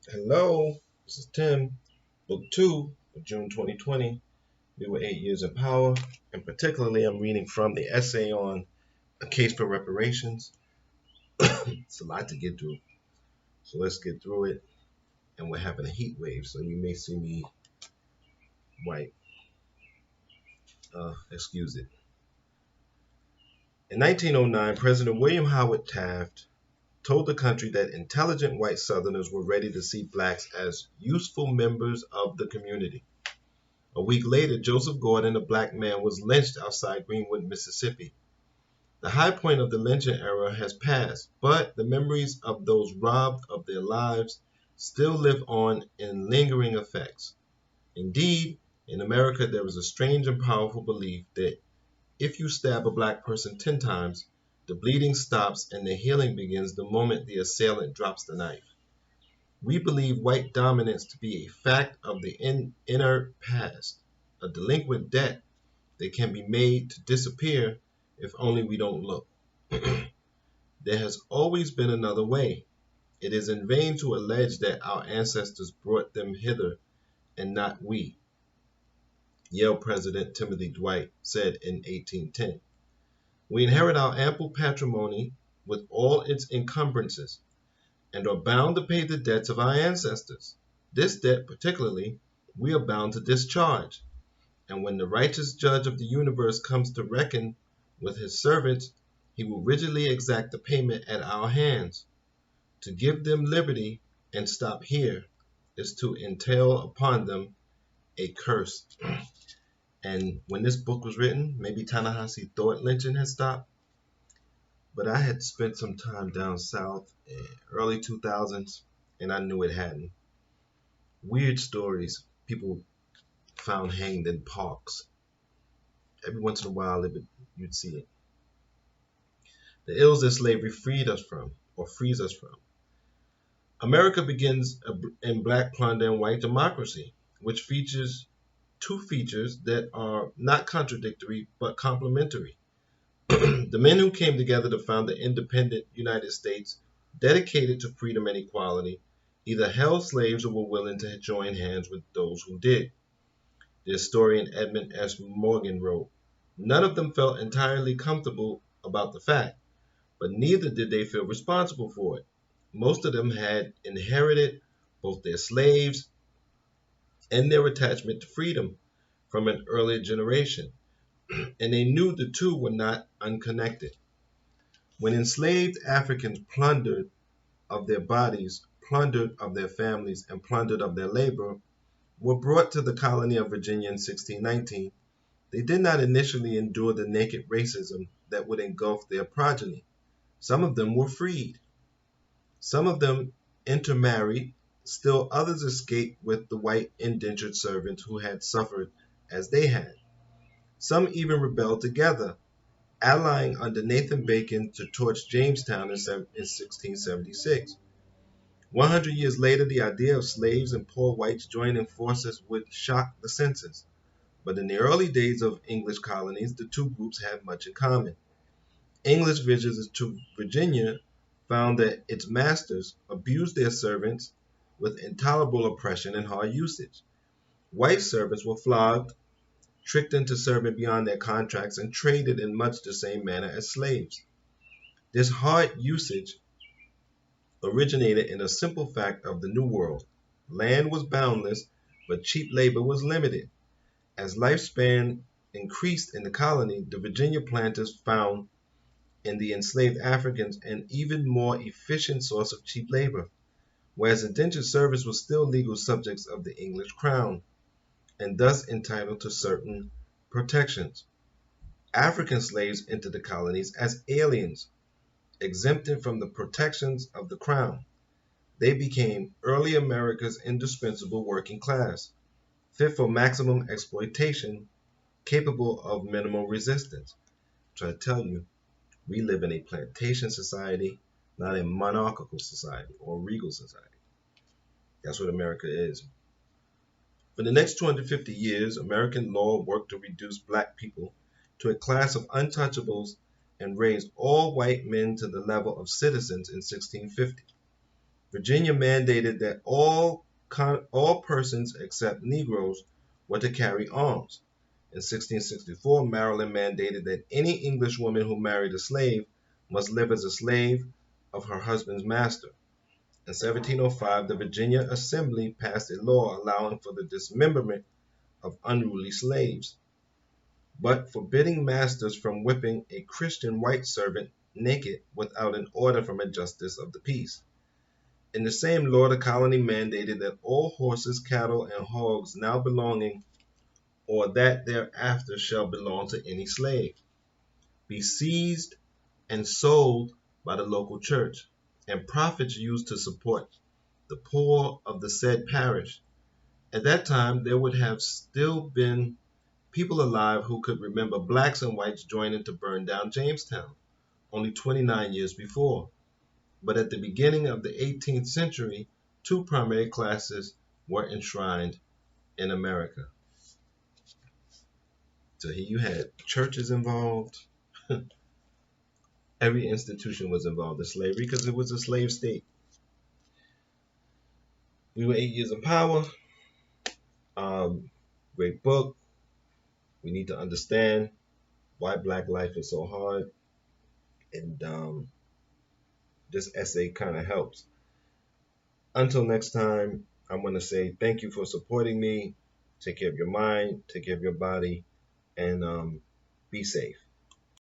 Hello, this is Tim, Book 2 of June 2020. We were 8 years in power, and particularly I'm reading from the essay on a case for reparations. It's a lot to get through, so let's get through it. And we're having a heat wave, so you may see me white. Excuse it. In 1909, President William Howard Taft told the country that intelligent white Southerners were ready to see blacks as useful members of the community. A week later, Joseph Gordon, a black man, was lynched outside Greenwood, Mississippi. The high point of the lynching era has passed, but the memories of those robbed of their lives still live on in lingering effects. Indeed, in America, there is a strange and powerful belief that if you stab a black person 10 times, the bleeding stops and the healing begins the moment the assailant drops the knife. We believe white dominance to be a fact of the inner past, a delinquent debt that can be made to disappear if only we don't look. There has always been another way. It is in vain to allege that our ancestors brought them hither and not we, Yale President Timothy Dwight said in 1810. We inherit our ample patrimony with all its encumbrances and are bound to pay the debts of our ancestors. This debt, particularly, we are bound to discharge. And when the righteous judge of the universe comes to reckon with his servants, he will rigidly exact the payment at our hands. To give them liberty and stop here is to entail upon them a curse. And when this book was written, maybe Ta-Nehisi thought lynching had stopped, but I had spent some time down south in early 2000s, and I knew it hadn't. Weird stories, people found hanged in parks. Every once in a while, you'd see it. The ills that slavery freed us from, or frees us from. America begins in black plunder and white democracy, which features two features that are not contradictory but complementary. The men who came together to found the independent United States, dedicated to freedom and equality, either held slaves or were willing to join hands with those who did. The historian Edmund S. Morgan wrote, "None of them felt entirely comfortable about the fact, but neither did they feel responsible for it. Most of them had inherited both their slaves and their attachment to freedom from an earlier generation, and they knew the two were not unconnected. When enslaved Africans plundered of their bodies, plundered of their families, and plundered of their labor, were brought to the colony of Virginia in 1619, they did not initially endure the naked racism that would engulf their progeny. Some of them were freed. Some of them intermarried, still others escaped with the white indentured servants who had suffered as they had. Some even rebelled together, allying under Nathan Bacon to torch Jamestown in 1676. 100 years later, the idea of slaves and poor whites joining forces would shock the senses. But in the early days of English colonies, the two groups had much in common. English visitors to Virginia found that its masters abused their servants with intolerable oppression and hard usage. White servants were flogged, tricked into serving beyond their contracts, and traded in much the same manner as slaves. This hard usage originated in a simple fact of the New World. Land was boundless, but cheap labor was limited. As lifespan increased in the colony, the Virginia planters found in the enslaved Africans an even more efficient source of cheap labor, whereas indentured servants were still legal subjects of the English crown, and thus entitled to certain protections. African slaves entered the colonies as aliens, exempted from the protections of the crown. They became early America's indispensable working class, fit for maximum exploitation, capable of minimal resistance. I'm trying to tell you, we live in a plantation society, not a monarchical society or regal society. That's what America is. For the next 250 years, American law worked to reduce black people to a class of untouchables and raised all white men to the level of citizens in 1650. Virginia mandated that all persons except Negroes were to carry arms. In 1664, Maryland mandated that any English woman who married a slave must live as a slave of her husband's master. In 1705, the Virginia Assembly passed a law allowing for the dismemberment of unruly slaves, but forbidding masters from whipping a Christian white servant naked without an order from a justice of the peace. In the same law, the colony mandated that all horses, cattle, and hogs now belonging or that thereafter shall belong to any slave be seized and sold by the local church, and profits used to support the poor of the said parish. At that time, there would have still been people alive who could remember blacks and whites joining to burn down Jamestown only 29 years before. But at the beginning of the 18th century, two primary classes were enshrined in America. So here you had churches involved. Every institution was involved in slavery because it was a slave state. We were 8 years in power. Um, Great book. We need to understand why black life is so hard. And this essay kind of helps. Until next time, I'm going to say thank you for supporting me. Take care of your mind, take care of your body, and be safe.